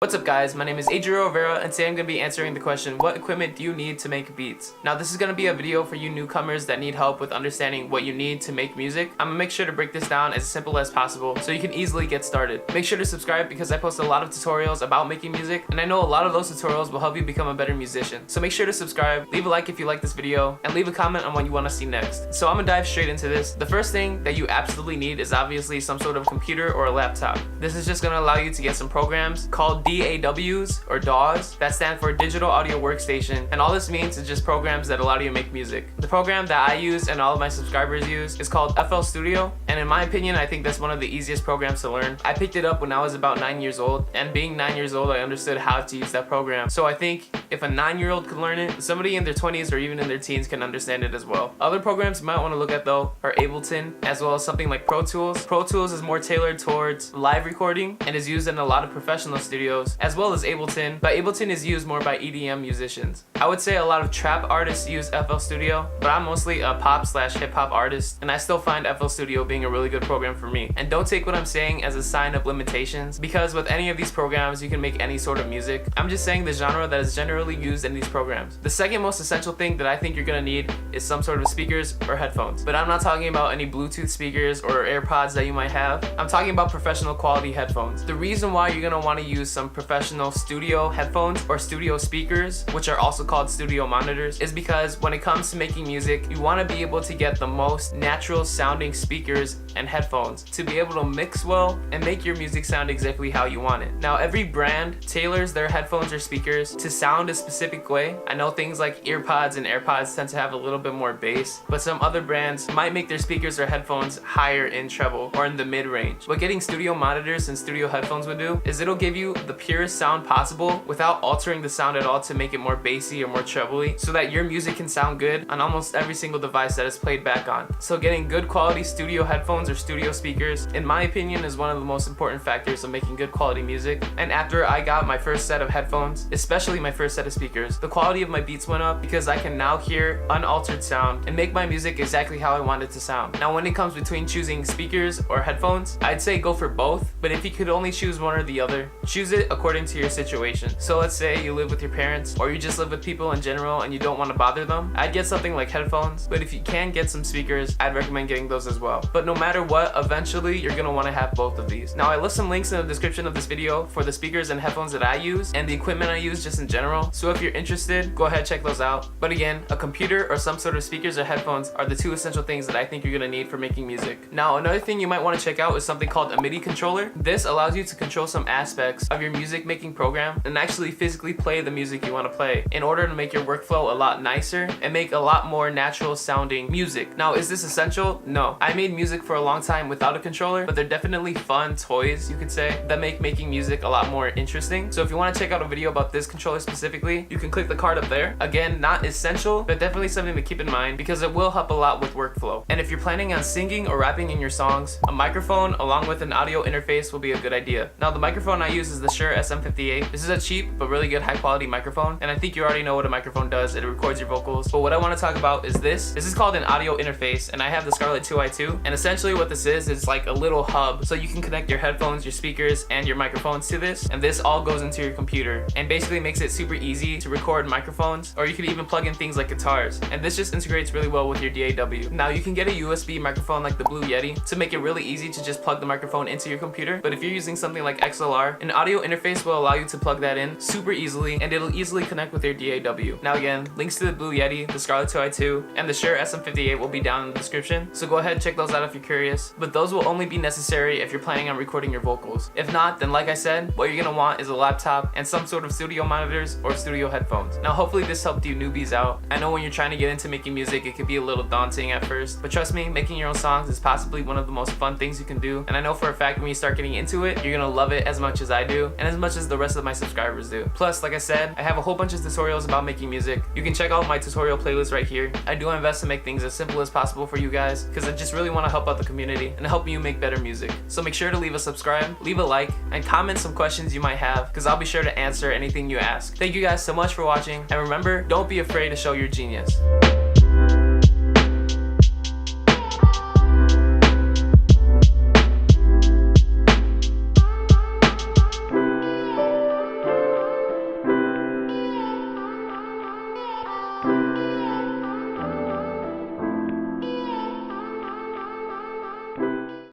What's up guys, my name is Adriel Rivera and today I'm going to be answering the question, what equipment do you need to make beats? Now this is going to be a video for you newcomers that need help with understanding what you need to make music. I'm going to make sure to break this down as simple as possible so you can easily get started. Make sure to subscribe because I post a lot of tutorials about making music and I know a lot of those tutorials will help you become a better musician. So make sure to subscribe, leave a like if you like this video, and leave a comment on what you want to see next. So I'm going to dive straight into this. The first thing that you absolutely need is obviously some sort of computer or a laptop. This is just going to allow you to get some programs called DAWs or DAWs that stand for Digital Audio Workstation, and all this means is just programs that allow you to make music. The program that I use and all of my subscribers use is called FL Studio, and in my opinion I think that's one of the easiest programs to learn. I picked it up when I was about 9 years old, and being 9 years old I understood how to use that program. So I think if a 9-year-old could learn it, somebody in their 20s or even in their teens can understand it as well. Other programs you might want to look at though are Ableton, as well as something like Pro Tools. Pro Tools is more tailored towards live recording and is used in a lot of professional studios, as well as Ableton, but Ableton is used more by EDM musicians. I would say a lot of trap artists use FL Studio, but I'm mostly a pop/hip-hop artist, and I still find FL Studio being a really good program for me. And don't take what I'm saying as a sign of limitations, because with any of these programs you can make any sort of music. I'm just saying the genre that is generally used in these programs. The second most essential thing that I think you're gonna need is some sort of speakers or headphones. But I'm not talking about any Bluetooth speakers or AirPods that you might have. I'm talking about professional quality headphones. The reason why you're gonna want to use some professional studio headphones or studio speakers, which are also called studio monitors, is because when it comes to making music, you want to be able to get the most natural sounding speakers and headphones to be able to mix well and make your music sound exactly how you want it. Now every brand tailors their headphones or speakers to sound a specific way. I know things like EarPods and AirPods tend to have a little bit more bass, but some other brands might make their speakers or headphones higher in treble or in the mid-range. What getting studio monitors and studio headphones would do is it'll give you the purest sound possible without altering the sound at all to make it more bassy or more trebly, so that your music can sound good on almost every single device that it's played back on. So getting good quality studio headphones or studio speakers, in my opinion, is one of the most important factors of making good quality music. And after I got my first set of headphones, especially my first set of speakers, the quality of my beats went up because I can now hear unaltered sound and make my music exactly how I want it to sound. Now when it comes between choosing speakers or headphones, I'd say go for both, but if you could only choose one or the other, choose it according to your situation. So let's say you live with your parents, or you just live with people in general and you don't want to bother them, I'd get something like headphones, but if you can get some speakers, I'd recommend getting those as well. But no matter what, eventually you're gonna want to have both of these. Now I list some links in the description of this video for the speakers and headphones that I use and the equipment I use just in general, so if you're interested, go ahead, check those out. But again, a computer or some sort of speakers or headphones are the two essential things that I think you're gonna need for making music. Now another thing you might want to check out is something called a MIDI controller. This allows you to control some aspects of your music making program and actually physically play the music you want to play in order to make your workflow a lot nicer and make a lot more natural sounding music. Now is this essential? No. I made music for a long time without a controller, but they're definitely fun toys, you could say, that make making music a lot more interesting. So if you want to check out a video about this controller specifically, you can click the card up there. Again, not essential, but definitely something to keep in mind because it will help a lot with workflow. And if you're planning on singing or rapping in your songs, a microphone along with an audio interface will be a good idea. Now the microphone I use is the Shure SM58. This is a cheap but really good high quality microphone, and I think you already know what a microphone does. It records your vocals. But what I want to talk about is this. This is called an audio interface, and I have the Scarlett 2i2, and essentially what this is like a little hub, so you can connect your headphones, your speakers, and your microphones to this, and this all goes into your computer and basically makes it super easy to record microphones, or you could even plug in things like guitars, and this just integrates really well with your DAW. Now you can get a USB microphone like the Blue Yeti to make it really easy to just plug the microphone into your computer, but if you're using something like XLR, an audio interface will allow you to plug that in super easily, and it'll easily connect with your DAW. Now again, links to the Blue Yeti, the Scarlett 2i2, and the Shure SM58 will be down in the description, so go ahead and check those out if you're curious, but those will only be necessary if you're planning on recording your vocals. If not, then like I said, what you're gonna want is a laptop and some sort of studio monitors or studio headphones. Now hopefully this helped you newbies out. I know when you're trying to get into making music, it could be a little daunting at first, but trust me, making your own songs is possibly one of the most fun things you can do, and I know for a fact when you start getting into it, you're gonna love it as much as I do and as much as the rest of my subscribers do. Plus, like I said, I have a whole bunch of tutorials about making music. You can check out my tutorial playlist right here. I do my best to make things as simple as possible for you guys because I just really want to help out the community and help you make better music. So make sure to leave a subscribe, leave a like, and comment some questions you might have because I'll be sure to answer anything you ask. Thank you guys so much for watching, and remember, don't be afraid to show your genius.